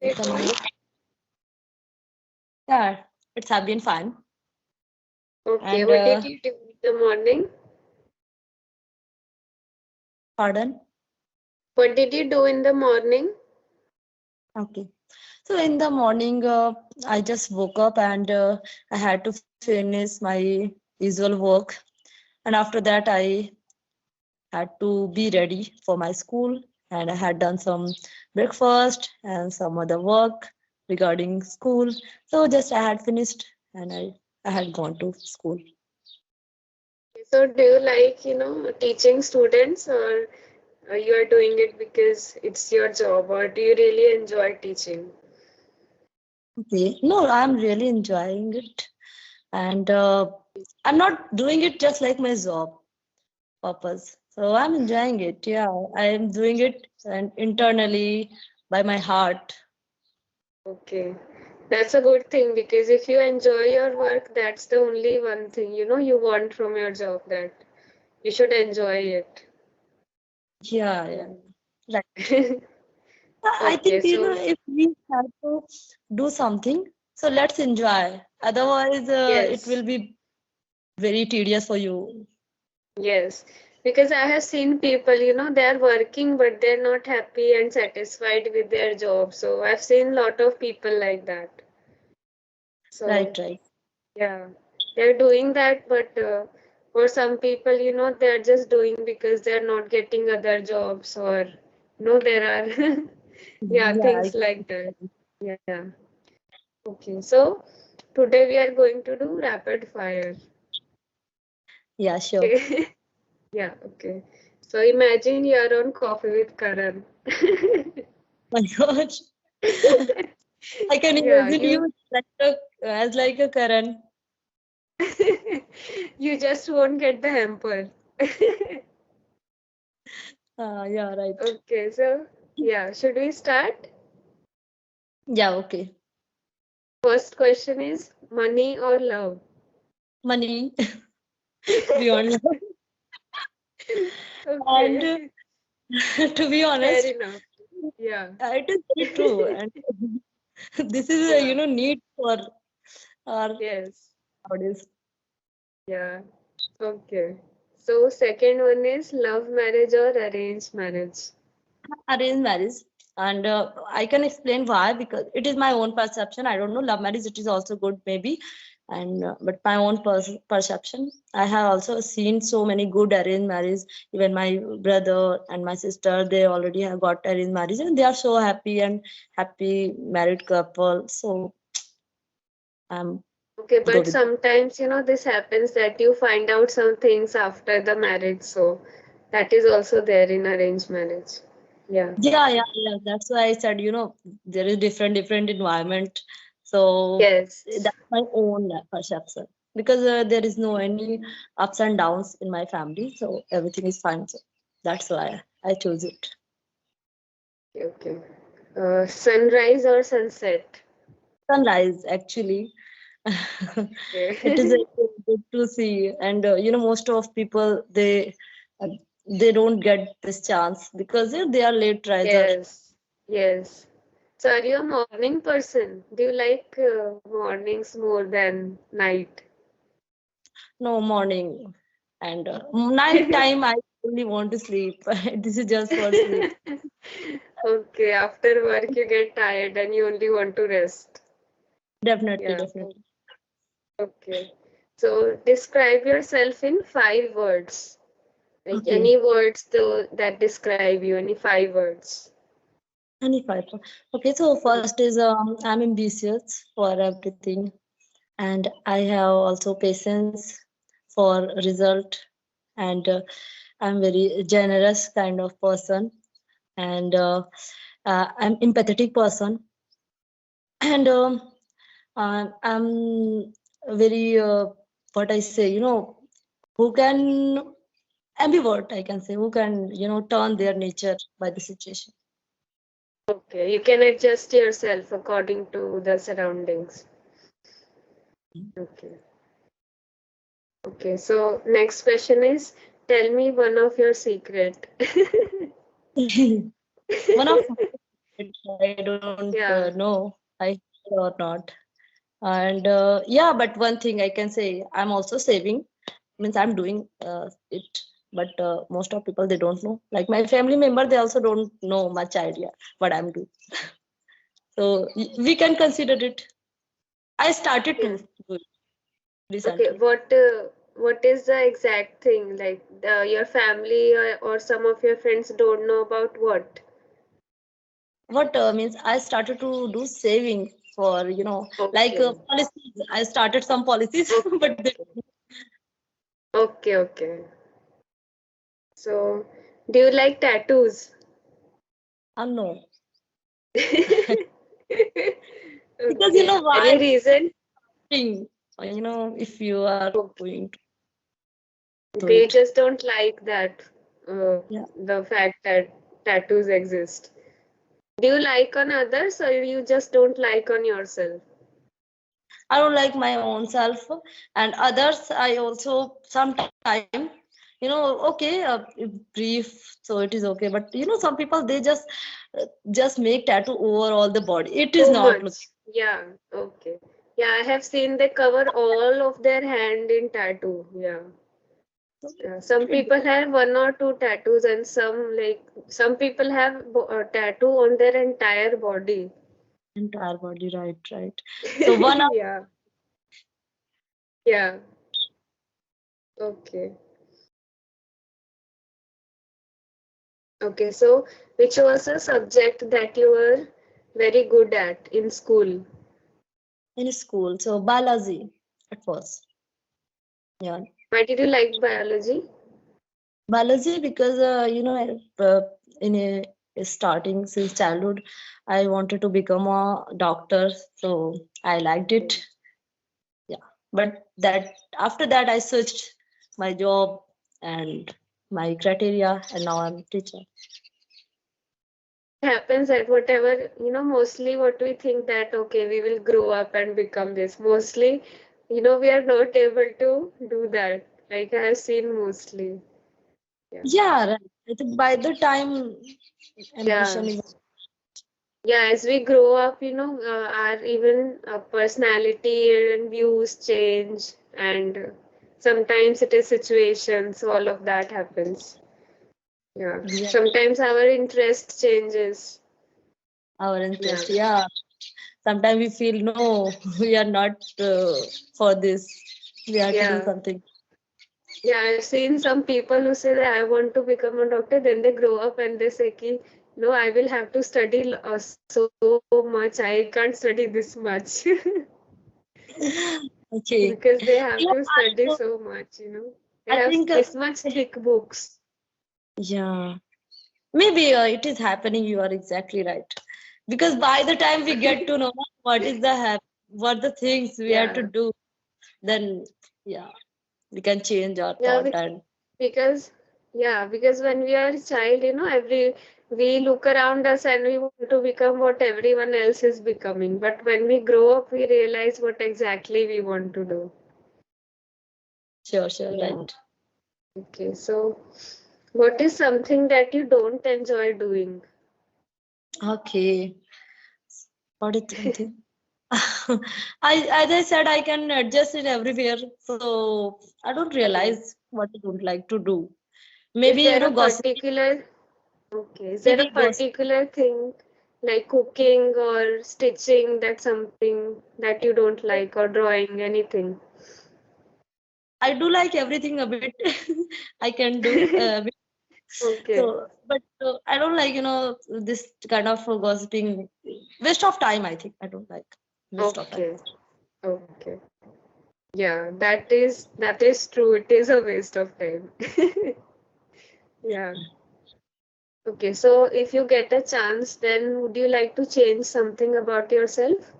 Hey, The going? note. Yeah, it's have been fun. Okay, And what did you do in the morning? pardon. What did you do in the morning? Okay. So in the morning, I just woke up and I had to finish my usual work. And after that, I had to be ready for my school. And I had done some breakfast and some other work regarding school. So just I had finished and I had gone to school. So, do you like, teaching students, or you are doing it because it's your job, or do you really enjoy teaching? Okay. No, I'm really enjoying it. And I'm not doing it just like my job purpose. So I'm enjoying it. Yeah, I am doing it and internally by my heart. Okay, that's a good thing because if you enjoy your work, that's the only one thing, you want from your job, that you should enjoy it. Yeah, yeah. Right. I Okay, think so if we have to do something, so let's enjoy. Otherwise, it will yes. be very tedious for you. Yes, because I have seen people, they are working, but they're not happy and satisfied with their job. So I've seen a lot of people like that. Right, So right. yeah, they're doing that, but for some people, they're just doing because they're not getting other jobs, or there are yeah, Yeah, things like that. Yeah. Okay, so today we are going to do rapid fire. yeah, sure. Okay. Yeah, okay. So imagine you're on coffee with Karan. My gosh, I can Yeah, imagine you as like a Karan. you just won't get the hamper. Yeah, right. Okay, so yeah, should we start? Yeah, okay. First question is money or love? Money beyond love. And Okay, to be fair honest, enough. Yeah, it is very true. And this is a yeah, need for our yes, nowadays. yeah. Okay. So second one is love marriage or arranged marriage? Arranged marriage. And I can explain why, because it is my own perception. I don't know, love marriage, it is also good maybe. And but my own perception. I have also seen so many good arranged marriages. Even my brother and my sister, they already have got arranged marriage and they are so happy and happy married couple. So I'm Okay, go but with. sometimes, this happens that you find out some things after the marriage. So that is also there in arranged marriage. Yeah. Yeah, yeah, yeah. That's why I said, there is different environment. So Yes. that's my own perception. Because there is no any ups and downs in my family, so everything is fine. So that's why I chose it. Okay. Okay. Sunrise or sunset? Sunrise, actually. It is Okay. good to see, and most of people uh, they don't get this chance because they are late riser. Yes. Yes. So are you a morning person? Do you like mornings more than night? No morning and night time. I only want to sleep. This is just for sleep. Okay, after work you get tired and you only want to rest. Definitely, Yeah. definitely. Okay. So describe yourself in 5 words. Like Okay. any words that describe you, any 5 words. And if I okay, so first is I'm ambitious for everything, and I have also patience for result, and I'm very generous kind of person, and I'm empathetic person, and I'm very what I say, who can ambivert, I can say, who can turn their nature by the situation. Okay, you can adjust yourself according to the surroundings. Okay. Okay, so next question is tell me one of your secret. One of I don't Yeah. know I or not. And yeah, but one thing I can say, I'm also saving. Means I'm doing it, but most of people they don't know. Like my family member, they also don't know much idea what I'm doing. So we can consider it. I started Yeah. to do it Okay. recently. What is the exact thing? Like your family or some of your friends don't know about what? What means I started to do saving for like Okay. policies. I started some policies, Okay. but they, Okay. Okay. So, do you like tattoos? no. Because Okay. why? Any reason? Thing, if you are Okay. going to do They it, just don't like that, yeah. the fact that tattoos exist. Do you like on others or you just don't like on yourself? I don't like my own self, and others. I also sometime, okay, brief, so it is okay. But some people they just make tattoo over all the body. It is Too not much. looking. Yeah, okay. Yeah, I have seen they cover all of their hand in tattoo. Yeah. Yeah. Some It people have one or two tattoos, and some people have a tattoo on their entire body. entire body, right, right. So one of Yeah. Yeah. Okay. Okay. So, which was a subject that you were very good at in school? in school. So biology at first, yeah. Why did you like biology? Biology because in a starting since childhood, I wanted to become a doctor, so I liked it. Yeah, but that after that I switched my job and my criteria, and now I'm a teacher. Happens at whatever, mostly what we think that, okay, we will grow up and become this. Mostly, we are not able to do that. Like I have seen mostly. Yeah. Yeah, right. I think by the time Yeah. ambition is Yeah. As we grow up, our even personality and views change, and sometimes it is situations, all of that happens. Yeah. yeah, Sometimes our interest changes. our Yeah. interest. Yeah, sometimes we feel no, we are not for this. We have to do Yeah. something. Yeah, I've seen some people who say that I want to become a doctor, then they grow up and they say, ki, no, I will have to study so much. I can't study this much Okay. because they have Yeah, to study so much. They I have think this much thick books. yeah. Maybe it is happening. You are exactly right. Because by the time we get to know what is what the things we have to Yeah, do, then yeah, we can change our yeah, thought and because because when we are a child, we look around us and we want to become what everyone else is becoming. But when we grow up, we realize what exactly we want to do. sure, sure, Yeah. right. Okay, so what is something that you don't enjoy doing? Okay. What is something? As I said, I can adjust it everywhere. So I don't Okay. realize what I don't like to do. Is Maybe, there a gossiping, particular, okay, is there a maybe gossip. particular thing like cooking or stitching that's something that you don't like or drawing, anything? I do like everything a bit. I can do a bit. Okay, So, but I don't like, this kind of gossiping. Waste of time, I think. I don't like waste of time. okay, okay. Yeah, that is true. It is a waste of time. Yeah. Okay, so if you get a chance, then would you like to change something about yourself?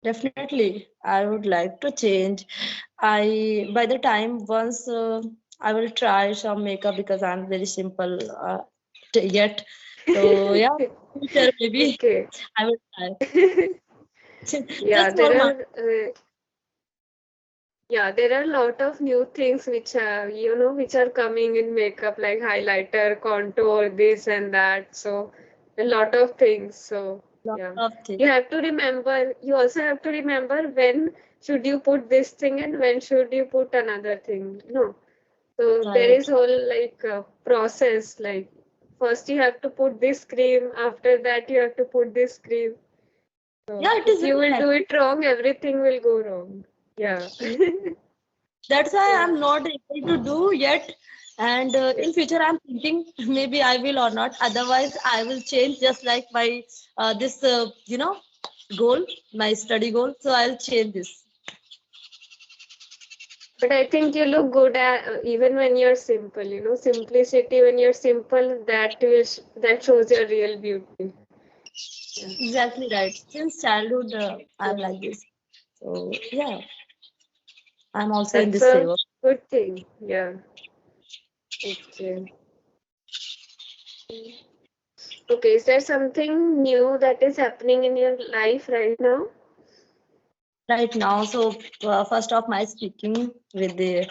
Definitely, I would like to change. By the time once I will try some makeup because I'm very simple yet. So yeah, future maybe Okay. I will try. Yeah, Just for there my are there are a lot of new things which are which are coming in makeup like highlighter, contour, this and that. So a lot of things. So Lot yeah, of things. you have to remember. You also have to remember when should you put this thing and when should you put another thing. No, so there Right. is whole like process. Like first you have to put this cream. After that you have to put this cream. Yeah, So it is if you very will do hectic. it wrong, everything will go wrong. Yeah. That's why Yeah. I'm not able to do yet. And in future, I'm thinking maybe I will or not. Otherwise, I will change just like my this goal, my study goal. So I'll change this. But I think you look good at even when you're simple. You know, simplicity when you're simple, that shows your real beauty. Yeah. Exactly right. Since childhood, I'm Yeah. like this. So yeah, I'm also in That's this a favor. good thing. Yeah. Okay. Okay. Is there something new that is happening in your life right now? Right now. So first off, my speaking with the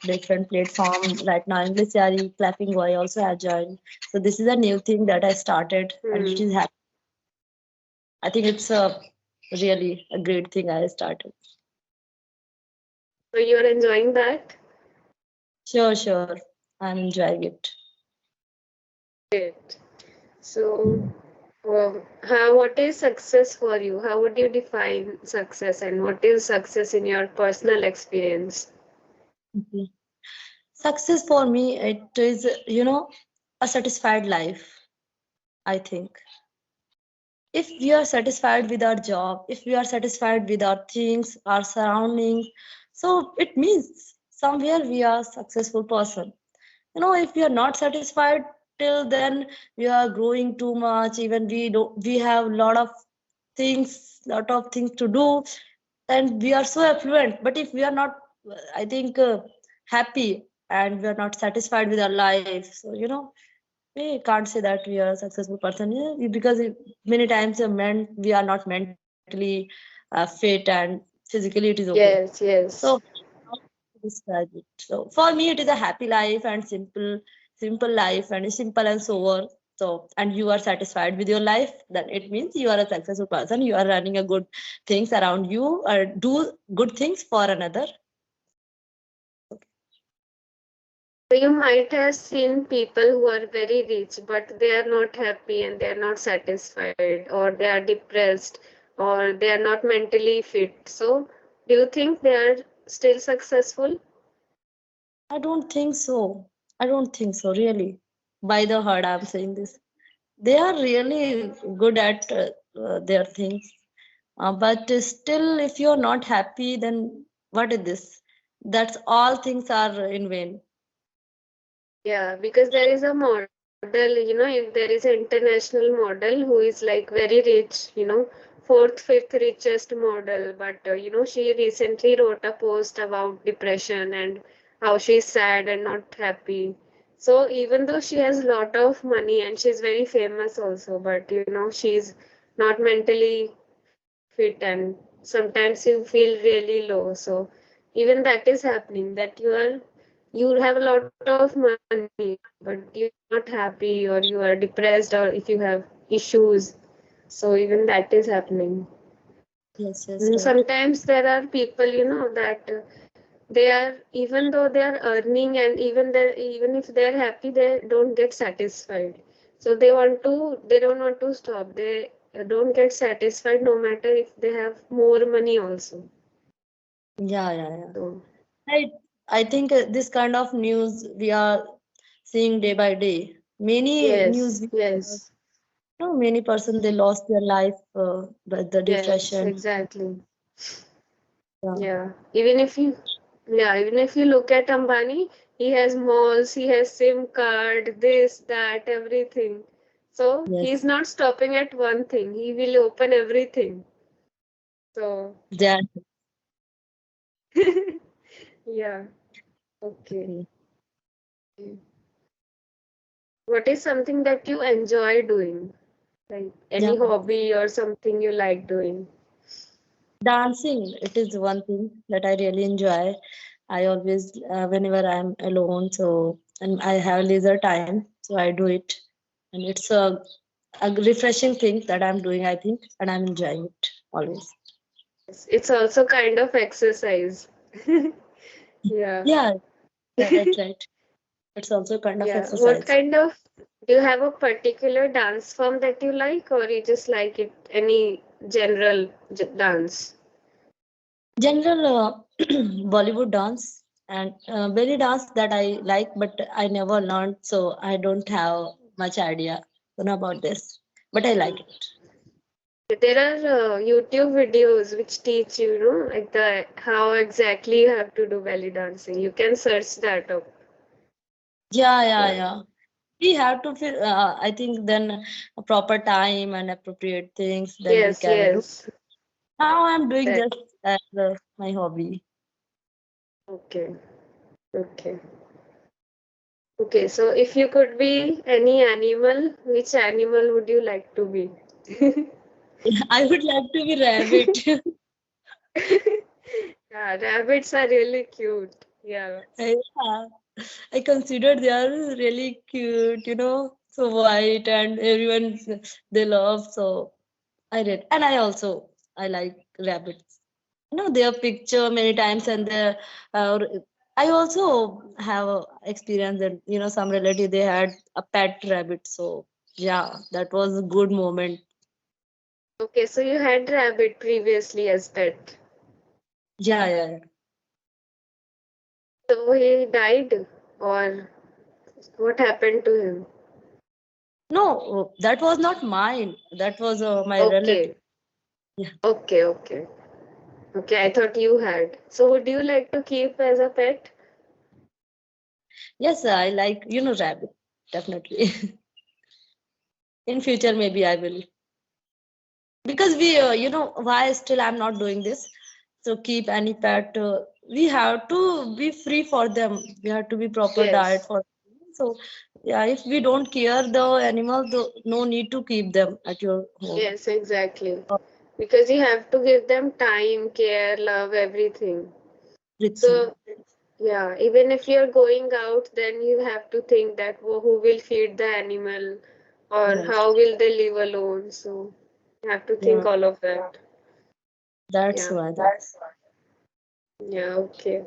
different platform right now. English Yari Clapping Boy also I joined. So this is a new thing that I started, and it Hmm. is I think it's a really a great thing I started. So you're enjoying that? Sure, sure. I'm enjoying it. Great. So, what is success for you? How would you define success, and what is success in your personal experience? Okay. Success for me, it is, a satisfied life, I think. If we are satisfied with our job, if we are satisfied with our things, our surroundings, so it means somewhere we are a successful person. If we are not satisfied till then, we are growing too much, even we have lot of things to do, and we are so affluent, but if we are not I think happy, and we are not satisfied with our life, so we can't say that we are a successful person, yeah, because many times we are not mentally fit, and physically it is okay. Yes, So yes. how to describe it? So for me, it is a happy life and simple life, and simple and sober. So, and you are satisfied with your life, then it means you are a successful person. You are running a good things around you, or do good things for another. So you might have seen people who are very rich, but they are not happy and they are not satisfied, or they are depressed, or they are not mentally fit. So, do you think they are still successful? I don't think so. I don't think so, really. By the heart, I'm saying this. They are really good at their things. But still, if you're not happy, then what is this? That's all things are in vain. Yeah, because there is a model, if there is an international model who is like very rich, fourth, fifth richest model. But, she recently wrote a post about depression and how she's sad and not happy. So even though she has a lot of money and she's very famous also, but, she's not mentally fit and sometimes you feel really low. So even that is happening, that you have a lot of money, but you're not happy, or you are depressed, or if you have issues. So even that is happening. Yes, And yes, right. sometimes there are people, that they are, even though they are earning, and even if they are happy, they don't get satisfied. So they don't want to stop. They don't get satisfied no matter if they have more money also. Yeah, yeah, yeah. So I, I think this kind of news we are seeing day by day. Many news, yes, yes, many person they lost their life by the yes, depression. exactly. Yeah. Yeah. Even if you look at Ambani, he has malls, he has SIM card, this, that, everything. So Yes. he's not stopping at one thing. He will open everything. So Yeah. yeah. Okay. Okay. What is something that you enjoy doing? Like Yeah. any hobby or something you like doing? Dancing, it is one thing that I really enjoy. I always, whenever I'm alone, so and I have leisure time, so I do it. and it's a refreshing thing that I'm doing, I think, and I'm enjoying it always. It's also kind of exercise. Yeah. Yeah, right, right. It's also kind of Yeah. What exercise. kind of, do you have a particular dance form that you like, or you just like it any general dance? General Bollywood dance and belly dance that I like, but I never learned, so I don't have much idea about this. But I like it. There are YouTube videos which teach you, like the how exactly you have to do belly dancing. You can search that up. Yeah, yeah, Yeah. yeah. We have to feel. I think then a proper time and appropriate things, then we Yes, can do. yes. Now I'm doing That, just as my hobby. okay. Okay. Okay. So if you could be any animal, which animal would you like to be? I would like to be rabbit. Yeah, rabbits are really cute. Yeah. Yeah, I consider they are really cute, so white and everyone they love. So I read, and I like rabbits. Their picture many times, and uh, I also have a experience that some relative they had a pet rabbit. So yeah, that was a good moment. Okay, so you had rabbit previously as pet. Yeah, yeah, yeah. So he died, or what happened to him? No, that was not mine. That was my relative. Okay. Yeah. Okay, okay. Okay, I thought you had. So would you like to keep as a pet? Yes, I like rabbit definitely. In future, maybe I will, because we why still I'm not doing this. So keep any pet. We have to be free for them. We have to be proper diet Yes. for them. So yeah, if we don't care the animal, no need to keep them at your home. Yes, exactly. Because you have to give them time, care, love, everything. Everything. So, yeah, even if you're going out, then you have to think that who will feed the animal or Right. how will they live alone. So, you have to think Yeah, all of that. that's Yeah. why. That's Yeah, okay.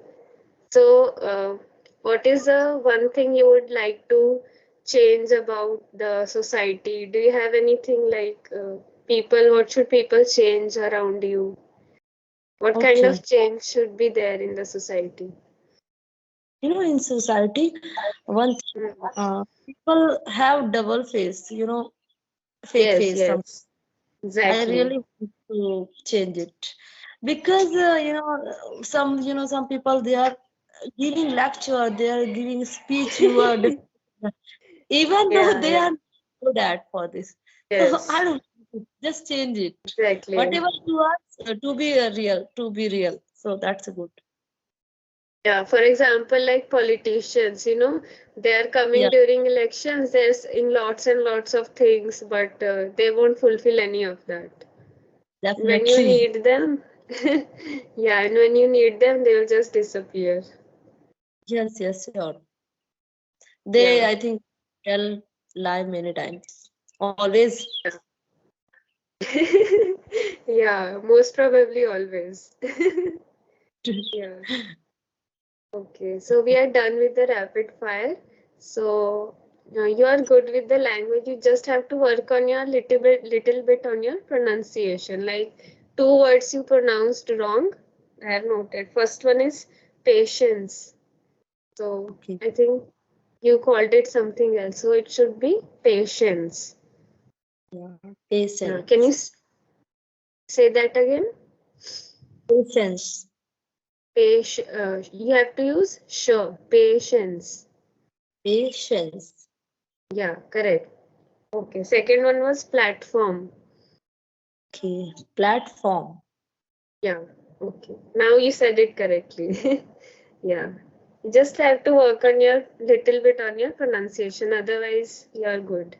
So, what is the one thing you would like to change about the society? Do you have anything like people, what should people change around you? What kind okay. of change should be there in the society? In society, one Mhm. people have double face. Fake Yes, face. yes, I exactly. really want to change it, because some people they are giving lecture, they are giving speech. You are even though Yeah, they yeah, are good at for this. So I yes, don't just change it. exactly. Whatever you are to be real, to be real. So that's good. Yeah, for example, like politicians, they are coming Yeah, during elections, there's in lots and lots of things, but they won't fulfill any of that. When you definitely. need them, yeah, and when you need them, they'll just disappear. Yes, yes, sure. They, Yeah, I think, tell lie many times. Always. yeah. Yeah, most probably always. Yeah. Okay, so we are done with the rapid fire. So you are good with the language. You just have to work on your little bit on your pronunciation. Like two words you pronounced wrong. I have noted. First one is patience. So Okay. I think you called it something else. So it should be patience. Yeah. Can you Patience. say that again? Patience. You have to use sure. Patience. Patience. Yeah, correct. Okay. Second one was platform. Okay. Platform. Yeah. Okay. Now you said it correctly. Yeah. You just have to work on your little bit on your pronunciation. Otherwise, you're good.